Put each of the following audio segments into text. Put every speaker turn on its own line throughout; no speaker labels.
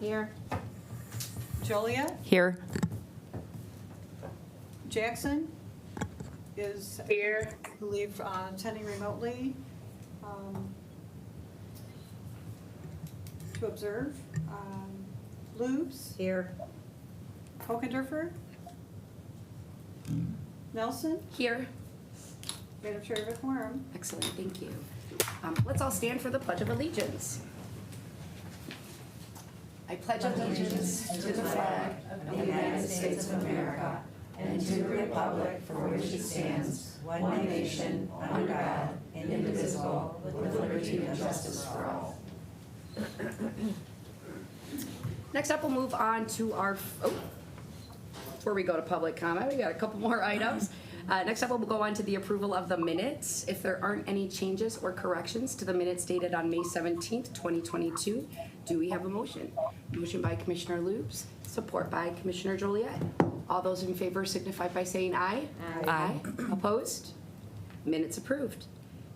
Here.
Joliet,
Here.
Jackson is
Here.
I believe attending remotely to observe. Lubes,
Here.
Hokenderfer, Nelson,
Here.
Madam Chair, we have a quorum.
Excellent, thank you. Let's all stand for the Pledge of Allegiance. I pledge allegiance to the flag
of the United States of America and to the republic for which it stands, one nation, under God, indivisible, with liberty and justice for all.
Next up, we'll move on to our, before we go to public comment, we got a couple more items. Next up, we'll go on to the approval of the minutes. If there aren't any changes or corrections to the minutes dated on May 17th, 2022, do we have a motion? Motion by Commissioner Lubes, support by Commissioner Joliet. All those in favor signify by saying aye. Aye. Opposed? Minutes approved.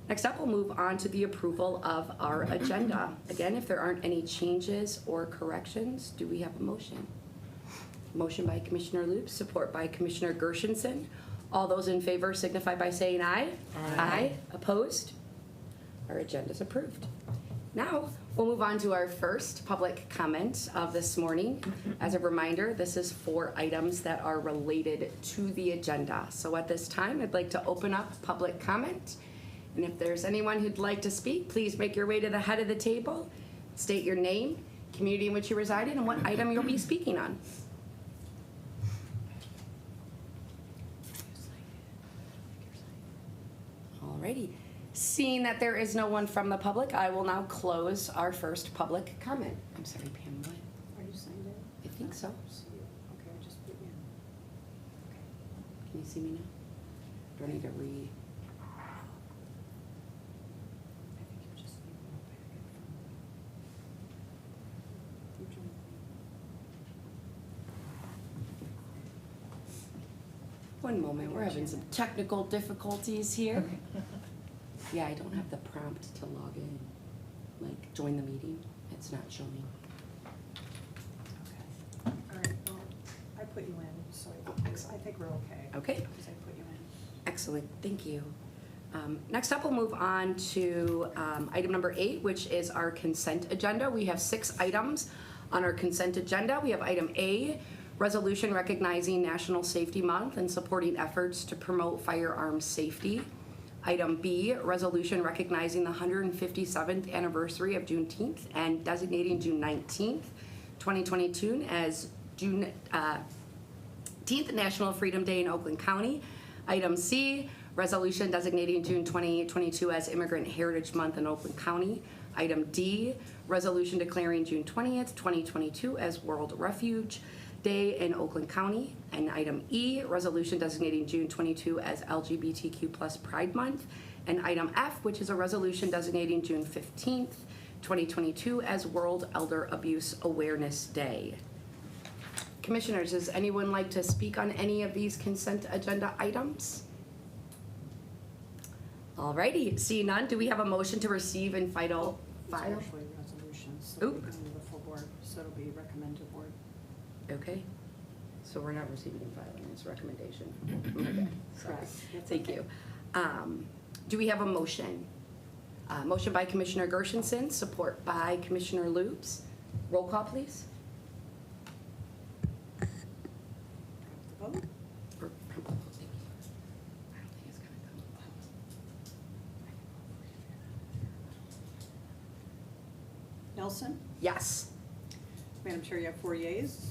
Next up, we'll move on to the approval of our agenda. Again, if there aren't any changes or corrections, do we have a motion? Motion by Commissioner Lubes, support by Commissioner Gershenson. All those in favor signify by saying aye. Aye. Opposed? Our agenda's approved. Now, we'll move on to our first public comment of this morning. As a reminder, this is 4 items that are related to the agenda. So at this time, I'd like to open up public comment. And if there's anyone who'd like to speak, please make your way to the head of the table, state your name, community in which you reside in, and what item you'll be speaking on. Alrighty. Seeing that there is no one from the public, I will now close our first public comment. I'm sorry, Pam, what?
Are you signed in?
I think so.
Okay, I just put you in.
Can you see me now? Do I need to
I think you just need to go back in from
One moment, we're having some technical difficulties here. Yeah, I don't have the prompt to log in, like join the meeting. It's not showing.
Okay. All right, well, I put you in, so I think we're okay.
Okay.
Because I put you in.
Excellent, thank you. Next up, we'll move on to item number 8, which is our consent agenda. We have 6 items on our consent agenda. We have item A, resolution recognizing National Safety Month and supporting efforts to promote firearms safety. Item B, resolution recognizing the 157th anniversary of Juneteenth and designating June 19th, 2022 as Juneteenth National Freedom Day in Oakland County. Item C, resolution designating June 2022 as Immigrant Heritage Month in Oakland County. Item D, resolution declaring June 20th, 2022 as World Refuge Day in Oakland County. And item E, resolution designating June 22 as LGBTQ+ Pride Month. And item F, which is a resolution designating June 15th, 2022 as World Elder Abuse Awareness Day. Commissioners, does anyone like to speak on any of these consent agenda items? Alrighty, seeing none, do we have a motion to receive and file?
It's actually resolutions, so we
Oop.
can move the full board, so it'll be recommended board.
Okay, so we're not receiving and filing, it's recommendation. Okay, sorry.
Correct. That's
Thank
okay.
you. Do we have a motion? Motion by Commissioner Gershenson, support by Commissioner Lubes. Roll call, please.
The vote?
Or- thank you. I don't think it's gonna come.
Nelson?
Yes.
Madam Chair, you have 4 yeas,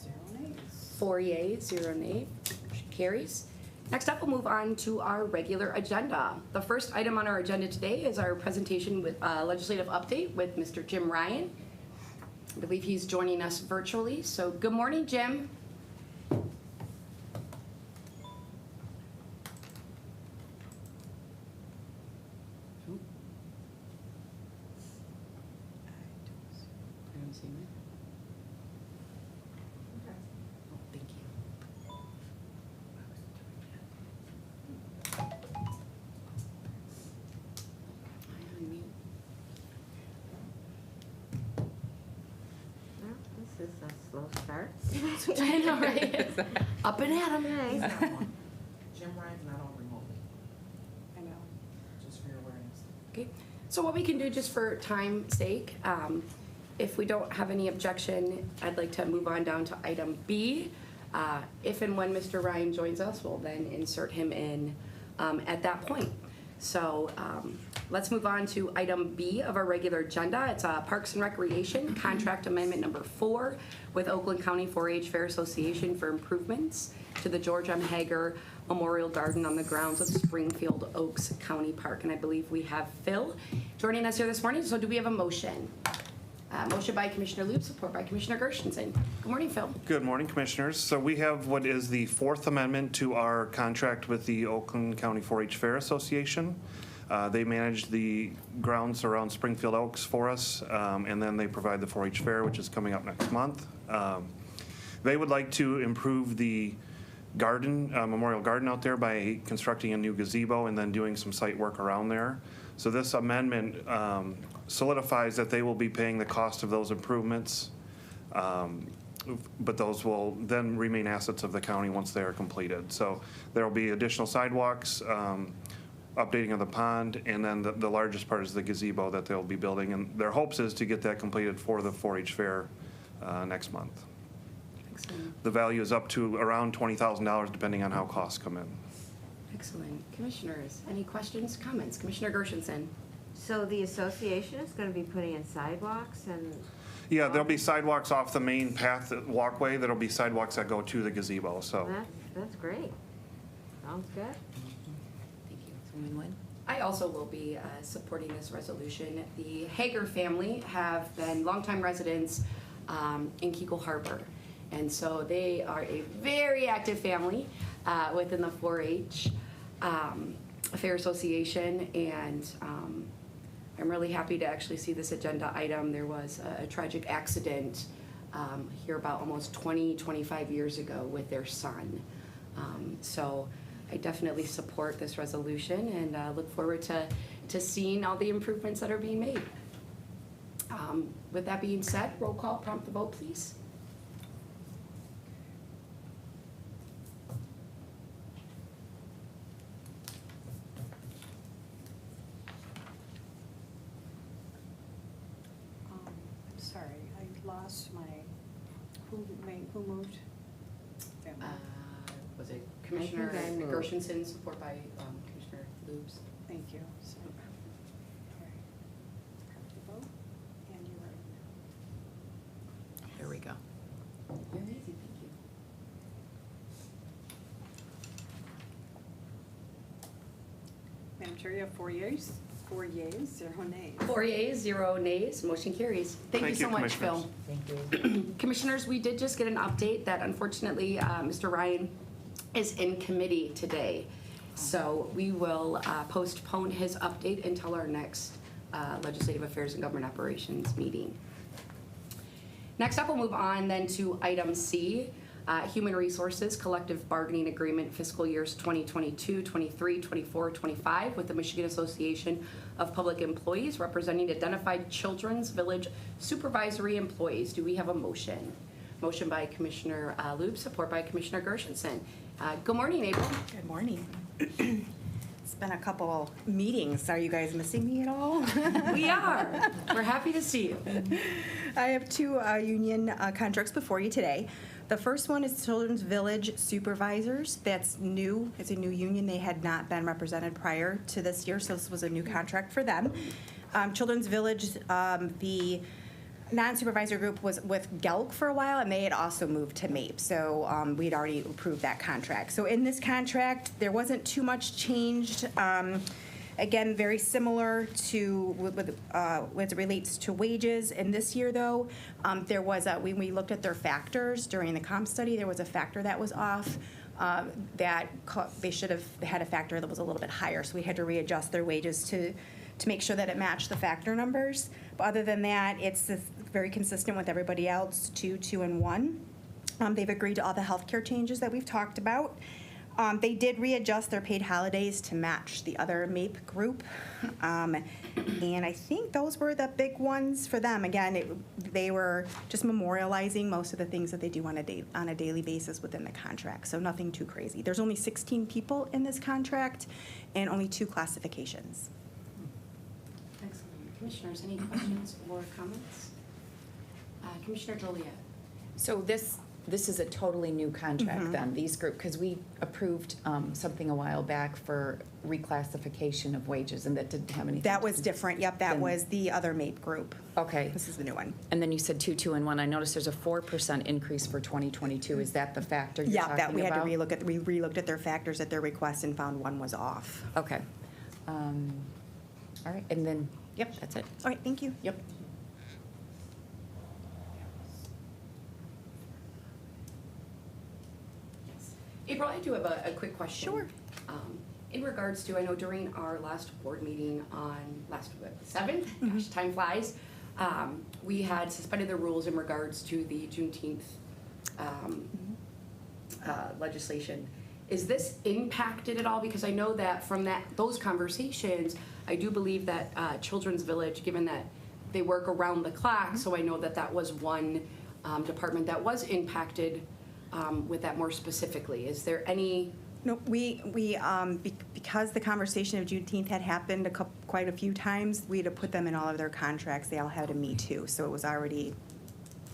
0 nays.
4 yeas, 0 nay. Motion carries. Next up, we'll move on to our regular agenda. The first item on our agenda today is our presentation with legislative update with Mr. Jim Ryan. I believe he's joining us virtually, so good morning, Jim. I don't see him. Oh, thank you. I unmute.
This is a slow start.
I know, right? Up and at 'em.
Okay.
Jim Ryan's not on remotely,
I know.
just for your awareness.
Okay, so what we can do just for time's sake, if we don't have any objection, I'd like to move on down to item B. If and when Mr. Ryan joins us, we'll then insert him in at that point. So let's move on to item B of our regular agenda. It's Parks and Recreation Contract Amendment Number 4 with Oakland County 4-H Fair Association for improvements to the George M. Hager Memorial Garden on the grounds of Springfield Oaks County Park. And I believe we have Phil joining us here this morning. So do we have a motion? Motion by Commissioner Loop, support by Commissioner Gershenson. Good morning, Phil.
Good morning, Commissioners. So we have what is the fourth amendment to our contract with the Oakland County 4-H Fair Association. They manage the grounds around Springfield Oaks for us, and then they provide the 4-H Fair, which is coming up next month. They would like to improve the garden, memorial garden out there by constructing a new gazebo and then doing some site work around there. So this amendment solidifies that they will be paying the cost of those improvements, but those will then remain assets of the county once they are completed. So there will be additional sidewalks, updating of the pond, and then the largest part is the gazebo that they'll be building. And their hopes is to get that completed for the 4-H Fair next month.
Excellent.
The value is up to around $20,000 depending on how costs come in.
Excellent. Commissioners, any questions, comments? Commissioner Gershenson.
So the association is gonna be putting in sidewalks and,
Yeah, there'll be sidewalks off the main path, walkway. There'll be sidewalks that go to the gazebo, so.
that's great. Sounds good.
Thank you. I also will be supporting this resolution. The Hager family have been longtime residents in Kegel Harbor. And so they are a very active family within the 4-H Fair Association. And I'm really happy to actually see this agenda item. There was a tragic accident here about almost 25 years ago with their son. So I definitely support this resolution and look forward to seeing all the improvements that are being made. With that being said, roll call, prompt the vote, please.
I'm sorry, I lost my, who moved? Family.
Was it Commissioner
I moved.
Gershenson, support by Commissioner Lubes?
Thank you. So, all right. Have to vote, and you're right.
There we go. You're amazing, thank you.
Madam Chair, you have 4 yeas, 0 nays.
4 yeas, 0 nays, motion carries. Thank you
Thank
so
you,
much, Phil.
Commissioners.
Commissioners, we did just get an update that unfortunately Mr. Ryan is in committee today. So we will postpone his update until our next Legislative Affairs and Government Operations meeting. Next up, we'll move on then to item C, Human Resources Collective Bargaining Agreement fiscal years 2022, 23, 24, 25 with the Michigan Association of Public Employees representing identified Children's Village supervisory employees. Do we have a motion? Motion by Commissioner Loop, support by Commissioner Gershenson. Good morning, April.
Good morning. It's been a couple meetings. Are you guys missing me at all?
We are. We're happy to see you.
I have two union contracts before you today. The first one is Children's Village Supervisors. That's new. It's a new union. They had not been represented prior to this year, so this was a new contract for them. Children's Village, the non-supervisor group was with GELC for a while, and they had also moved to MAPE, so we'd already approved that contract. So in this contract, there wasn't too much changed. Again, very similar to as it relates to wages. And this year, though, there was when we looked at their factors during the comp study, there was a factor that was off. They should have had a factor that was a little bit higher, so we had to readjust their wages to make sure that it matched the factor numbers. But other than that, it's very consistent with everybody else, 2, 2, and 1. They've agreed to all the healthcare changes that we've talked about. They did readjust their paid holidays to match the other MAPE group. And I think those were the big ones for them. Again, they were just memorializing most of the things that they do on a daily basis within the contract, so nothing too crazy. There's only 16 people in this contract and only 2 classifications.
Excellent. Commissioners, any questions or comments? Commissioner Joliet?
So this is a totally new contract then, these group, because we approved something a while back for reclassification of wages, and that didn't have anything.
That
to
was
do-
different, yep, that
Then-
was the other MAPE group.
Okay,
This is the new one.
and then you said 2, 2, and 1. I noticed there's a 4% increase for 2022. Is that the factor you're
Yeah,
talking
that we had to
about?
we relooked at their factors at their request and found one was off.
Okay. All right, and then, yep, that's it.
All right, thank you.
Yep.
April, I do have a quick question.
Sure.
In regards to, I know during our last board meeting on last, 7th, gosh, time flies, we had suspended the rules in regards to the Juneteenth legislation. Is this impacted at all? Because I know that from those conversations, I do believe that Children's Village, given that they work around the clock, so I know that that was one department that was impacted with that more specifically. Is there any?
No, because the conversation of Juneteenth had happened quite a few times, we had to put them in all of their contracts. They all had a Me Too, so it was already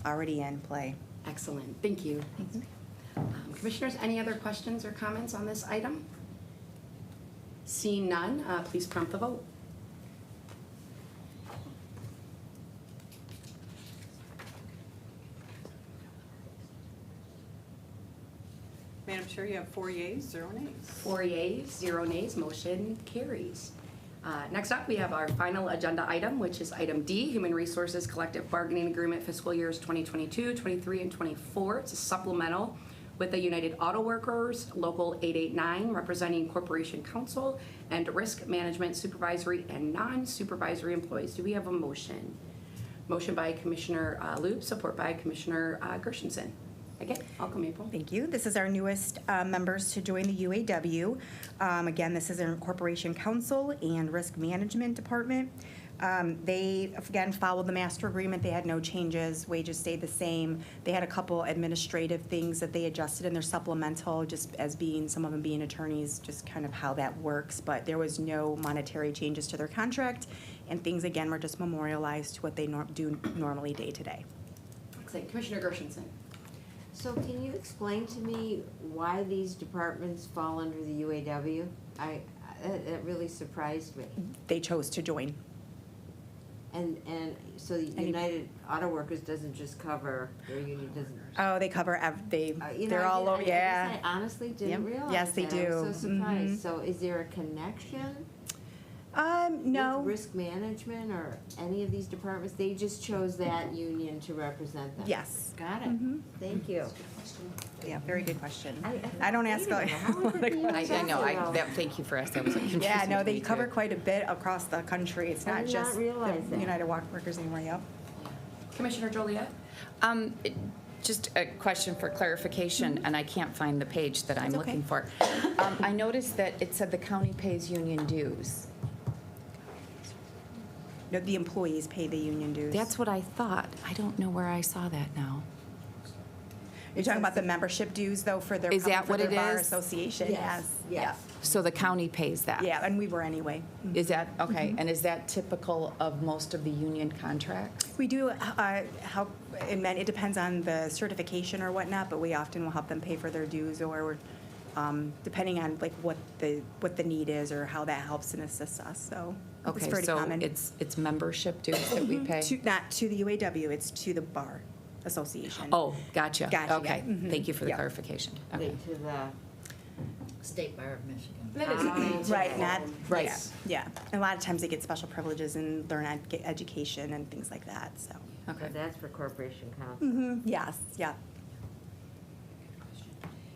in play.
Excellent, thank you. Commissioners, any other questions or comments on this item? Seeing none, please prompt the vote.
Madam Chair, you have 4 yeas, 0 nays.
4 yeas, 0 nays, motion carries. Next up, we have our final agenda item, which is item D, Human Resources Collective Bargaining Agreement Fiscal Years 2022, 23, and 24. It's a supplemental with the United Auto Workers, Local 889, representing Corporation Counsel and Risk Management Supervisory and Non-Supervisory Employees. Do we have a motion? Motion by Commissioner Loop, support by Commissioner Gershenson. Again, welcome, April.
Thank you. This is our newest members to join the UAW. Again, this is our Corporation Counsel and Risk Management Department. They, again, followed the master agreement. They had no changes. Wages stayed the same. They had a couple administrative things that they adjusted in their supplemental, just as being, some of them being attorneys, just kind of how that works. But there was no monetary changes to their contract, and things, again, were just memorialized to what they do normally day to day.
Excellent. Commissioner Gershenson.
So can you explain to me why these departments fall under the UAW? That really surprised me.
They chose to join.
And so United Auto Workers doesn't just cover, their union doesn't.
Oh, they cover,
You know,
they're all over,
I
yeah.
guess I honestly didn't
Yep.
realize
Yes, they
that. I
do.
was so surprised.
Mhm.
So is there a connection?
No.
With risk management or any of these departments? They just chose that union to represent them?
Yes.
Got it.
Mhm.
Thank you.
Yeah, very good question.
I
I don't ask.
wait a minute, how is it the
I know,
USW?
thank you for asking. That was confusing
Yeah, no,
to
they
me,
cover
too.
quite a bit across the country. It's
I
not
did
just
not realize
the
that.
United Walk Workers anymore, yep.
Commissioner Joliet.
Just a question for clarification, and I can't find the page that I'm
That's okay.
looking for. I noticed that it said the county pays union dues.
No, the employees pay the union dues.
That's what I thought. I don't know where I saw that now.
You're talking about the membership dues, though, for their,
Is that
for
what
their
it
bar
is?
association?
Yes, yes.
So the county pays that?
Yeah, and we were anyway.
Is that, okay, and is that typical of most of the union contracts?
We do help, it depends on the certification or whatnot, but we often will help them pay for their dues, or depending on like what the need is or how that helps and assists us, so it's
Okay,
pretty
so
common.
it's membership dues that we pay?
Not to the UAW, it's to the bar association.
Oh, gotcha.
Gotcha,
Okay,
yeah. Mhm.
thank you for the
Yeah.
clarification. Okay.
To the,
State Bar of Michigan.
That is
Right, not,
Right.
yeah. And a lot of times they get special privileges and learn education and things like that, so.
Okay.
that's for Corporation Counsel.
Yes, yeah.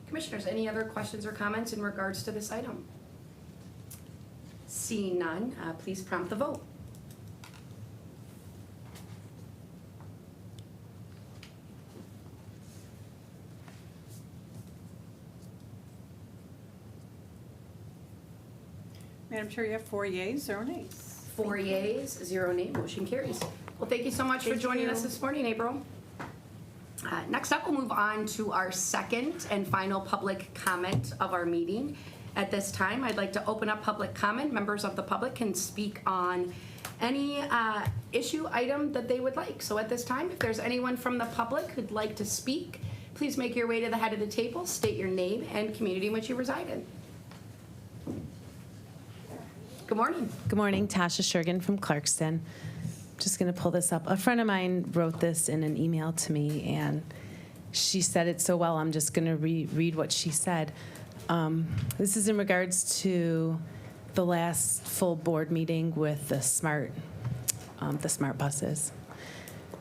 Commissioners, any other questions or comments in regards to this item? Seeing none, please prompt the vote.
Madam Chair, you have 4 yeas, 0 nays.
4 yeas, 0 nay, motion carries. Well, thank you so much for
Thank
joining
you.
us this morning, April. Next up, we'll move on to our second and final public comment of our meeting. At this time, I'd like to open up public comment. Members of the public can speak on any issue item that they would like. So at this time, if there's anyone from the public who'd like to speak, please make your way to the head of the table, state your name and community in which you reside in. Good morning.
Good morning, Tasha Shergan from Clarkston. Just going to pull this up. A friend of mine wrote this in an email to me, and she said it so well, I'm just going to read what she said. This is in regards to the last full board meeting with the smart buses.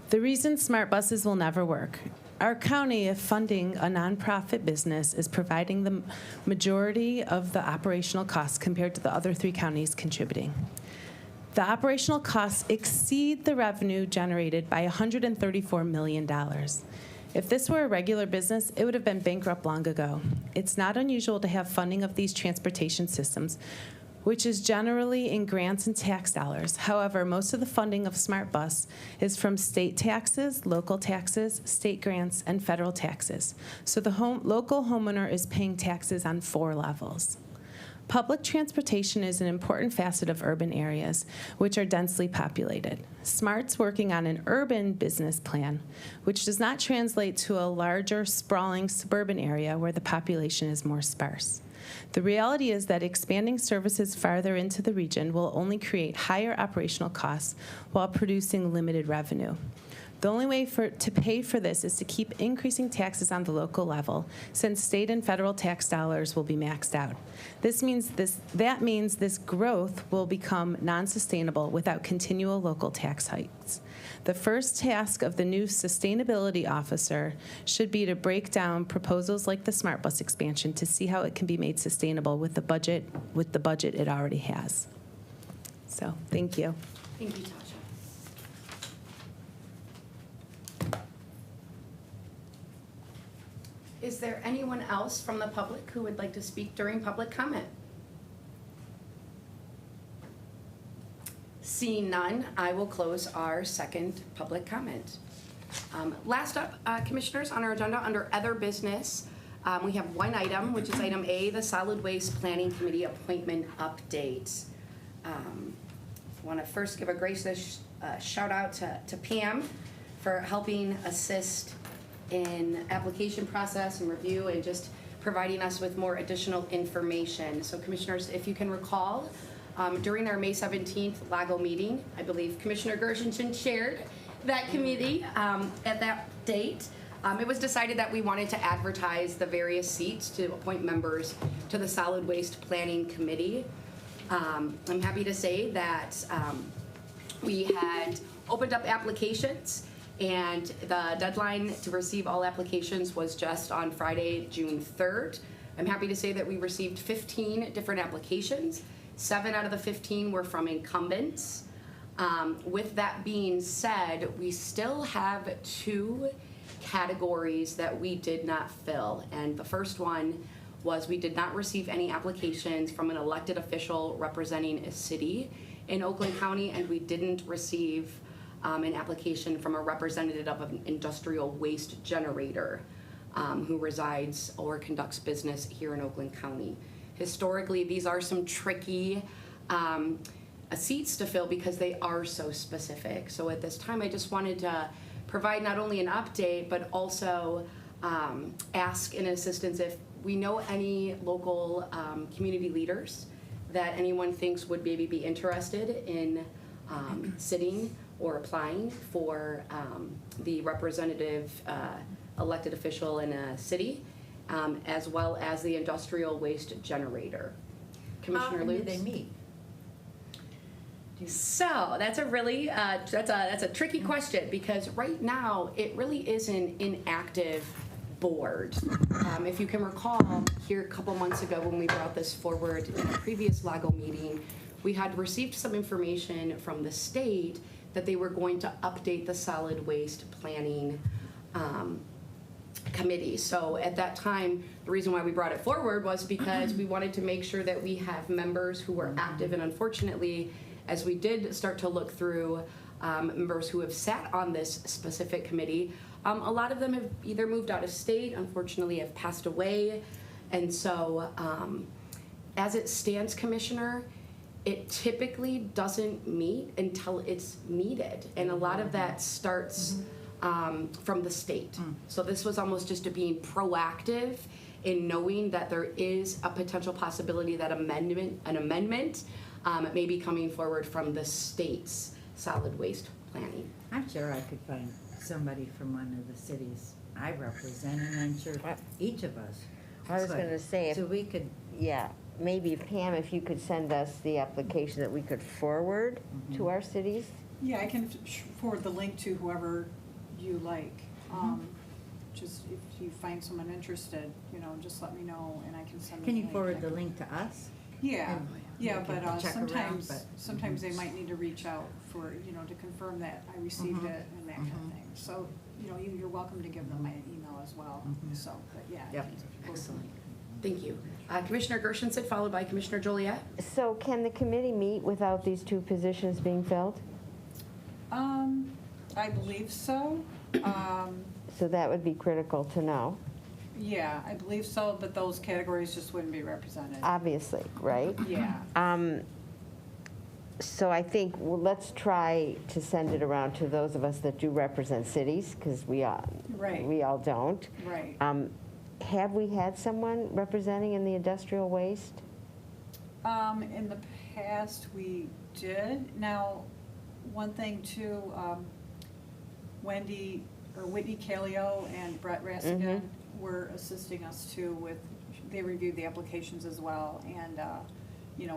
The reason smart buses will never work. Our county, if funding a nonprofit business, is providing the majority of the operational costs compared to the other 3 counties contributing. The operational costs exceed the revenue generated by $134 million. If this were a regular business, it would have been bankrupt long ago. It's not unusual to have funding of these transportation systems, which is generally in grants and tax dollars. However, most of the funding of Smart Bus is from state taxes, local taxes, state grants, and federal taxes. So the local homeowner is paying taxes on 4 levels. Public transportation is an important facet of urban areas, which are densely populated. SMART's working on an urban business plan, which does not translate to a larger, sprawling suburban area where the population is more sparse. The reality is that expanding services farther into the region will only create higher operational costs while producing limited revenue. The only way to pay for this is to keep increasing taxes on the local level, since state and federal tax dollars will be maxed out. That means this growth will become non-sustainable without continual local tax hikes. The first task of the new sustainability officer should be to break down proposals like the Smart Bus expansion to see how it can be made sustainable with the budget it already has. So, thank you.
Thank you, Tasha. Is there anyone else from the public who would like to speak during public comment? Seeing none, I will close our second public comment. Last up, Commissioners, on our agenda under other business, we have one item, which is item A, the Solid Waste Planning Committee appointment update. I want to first give a gracious shout out to Pam for helping assist in application process and review and just providing us with more additional information. So Commissioners, if you can recall, during our May 17th LAGO meeting, I believe Commissioner Gershenson chaired that committee at that date. It was decided that we wanted to advertise the various seats to appoint members to the Solid Waste Planning Committee. I'm happy to say that we had opened up applications, and the deadline to receive all applications was just on Friday, June 3rd. I'm happy to say that we received 15 different applications. 7 out of the 15 were from incumbents. With that being said, we still have 2 categories that we did not fill. And the first one was we did not receive any applications from an elected official representing a city in Oakland County, and we didn't receive an application from a representative of an industrial waste generator who resides or conducts business here in Oakland County. Historically, these are some tricky seats to fill because they are so specific. So at this time, I just wanted to provide not only an update, but also ask an assistance if we know any local community leaders that anyone thinks would maybe be interested in sitting or applying for the representative elected official in a city, as well as the industrial waste generator. Commissioner
How often do
Lutz?
they meet?
So that's a really that's a tricky question because right now it really is an inactive board. If you can recall, here a couple months ago when we brought this forward in a previous LAGO meeting, we had received some information from the state that they were going to update the solid waste planning committee. So at that time, the reason why we brought it forward was because we wanted to make sure that we have members who were active, and unfortunately, as we did start to look through members who have sat on this specific committee, a lot of them have either moved out of state, unfortunately have passed away, and so as it stands, Commissioner, it typically doesn't meet until it's needed, and a lot of that starts from the state. So this was almost just being proactive in knowing that there is a potential possibility that an amendment may be coming forward from the state's solid waste planning.
I'm sure I could find somebody from one of the cities I represent, and I'm sure each of us.
I was
could.
gonna say,
So we could,
yeah, maybe Pam, if you could send us the application that we could forward to our cities.
Yeah, I can forward the link to whoever you like. Just if you find someone interested, just let me know and I can send them.
can you
link.
forward the link to us?
Yeah,
And
yeah,
we
but
can check around,
sometimes,
but-
sometimes they might need to reach out for, to confirm that I received it and that kind of thing. So, you're welcome to give them my email as well, so, but yeah.
Yep.
Excellent. Thank you. Commissioner Gershenson, followed by Commissioner Joliet.
So can the committee meet without these two positions being filled?
I believe so.
So that would be critical to know,
Yeah, I believe so, but those categories just wouldn't be represented.
obviously, right?
Yeah.
So I think, well, let's try to send it around to those of us that do represent cities, because we all don't.
Right.
Have we had someone representing in the industrial waste?
In the past, we did. Now, one thing too, Whitney Calio and Brett Rassigan were assisting us too with, they reviewed the applications as well and,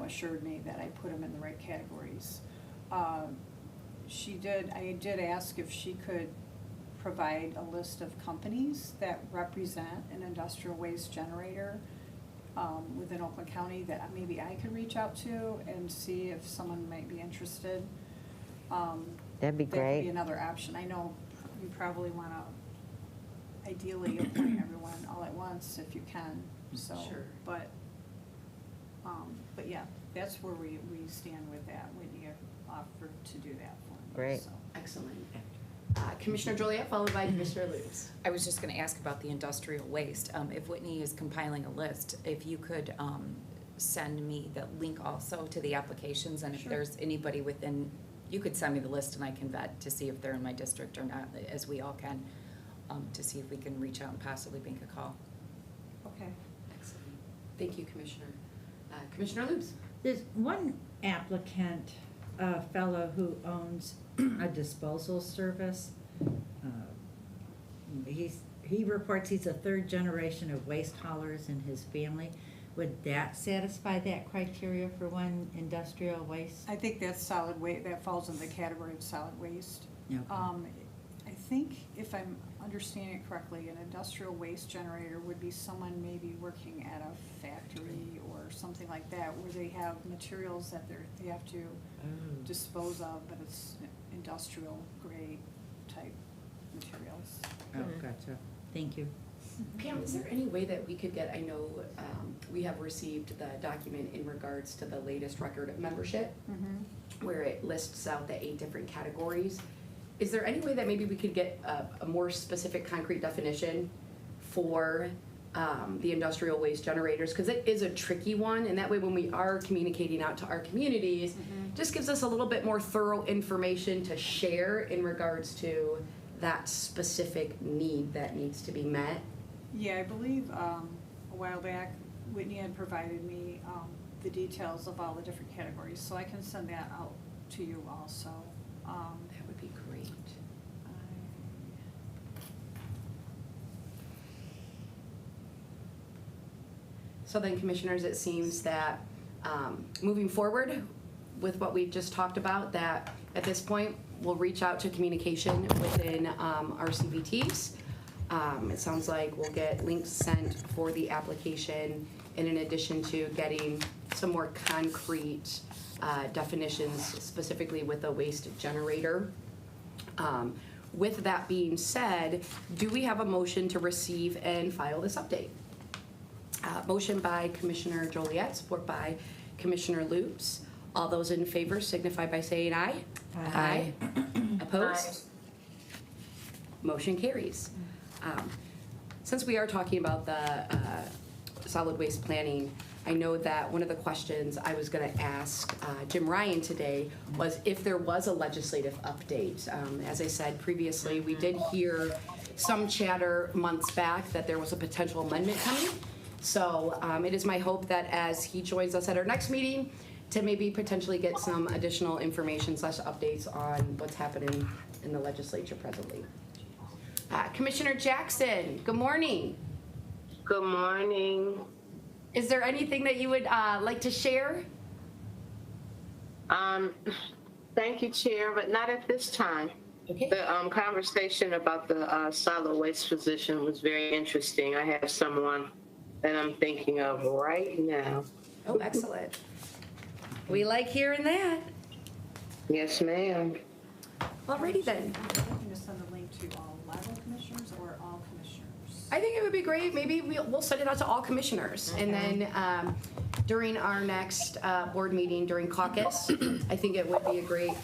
assured me that I put them in the right categories. I did ask if she could provide a list of companies that represent an industrial waste generator within Oakland County that maybe I could reach out to and see if someone might be interested.
That'd be
That could
great.
be another option. I know you probably want to ideally appoint everyone all at once if you can, so.
Sure.
But yeah, that's where we stand with that. Whitney offered to do that for me.
Great.
so.
Excellent. Commissioner Joliet, followed by Commissioner Lutz.
I was just gonna ask about the industrial waste. If Whitney is compiling a list, if you could send me the link also to the applications, and if
Sure.
there's anybody within, you could send me the list and I can vet to see if they're in my district or not, as we all can, to see if we can reach out and possibly make a call.
Okay.
Excellent. Thank you, Commissioner. Commissioner Lutz.
There's one applicant, a fellow who owns a disposal service. He reports he's a third generation of waste haulers in his family. Would that satisfy that criteria for one industrial waste?
I think that's solid waste, that falls in the category of solid waste.
Okay.
I think if I'm understanding it correctly, an industrial waste generator would be someone maybe working at a factory or something like that, where they have materials that they have to dispose of, but it's industrial grade type materials.
Oh, gotcha. Thank you.
Pam, is there any way that we could get, I know we have received the document in regards to the latest record of membership, where it lists out the 8 different categories. Is there any way that maybe we could get a more specific, concrete definition for the industrial waste generators? Because it is a tricky one, and that way when we are communicating out to our communities, just gives us a little bit more thorough information to share in regards to that specific need that needs to be met.
Yeah, I believe a while back, Whitney had provided me the details of all the different categories, so I can send that out to you also.
That would be great. So then, Commissioners, it seems that moving forward with what we've just talked about, that at this point, we'll reach out to communication within our CVTs. It sounds like we'll get links sent for the application, and in addition to getting some more concrete definitions specifically with a waste generator. With that being said, do we have a motion to receive and file this update? Motion by Commissioner Joliet, support by Commissioner Lutz. All those in favor signify by saying aye. Aye. Opposed? Motion carries. Since we are talking about the solid waste planning, I know that one of the questions I was going to ask Jim Ryan today was if there was a legislative update. As I said previously, we did hear some chatter months back that there was a potential amendment coming. So it is my hope that as he joins us at our next meeting, to maybe potentially get some additional information / updates on what's happening in the legislature presently. Commissioner Jackson, good morning.
Good morning.
Is there anything that you would like to share?
Thank you, Chair, but not at this time.
Okay.
The conversation about the solid waste position was very interesting. I have someone that I'm thinking of right now.
Oh, excellent. We like hearing that.
Yes, ma'am.
Alrighty then.
Are you looking to send the link to all 11 commissioners or all commissioners?
I think it would be great. Maybe we'll send it out to all commissioners. And then during our next board meeting during caucus, I think it would be a great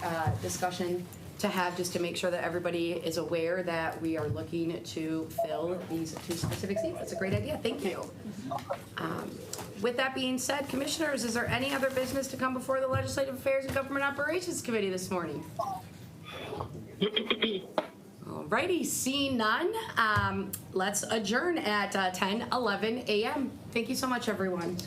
discussion to have just to make sure that everybody is aware that we are looking to fill these 2 specific seats. That's a great idea. Thank you. With that being said, commissioners, is there any other business to come before the Legislative Affairs and Government Operations Committee this morning? Alrighty, seeing none, let's adjourn at 10:11 a.m. Thank you so much, everyone.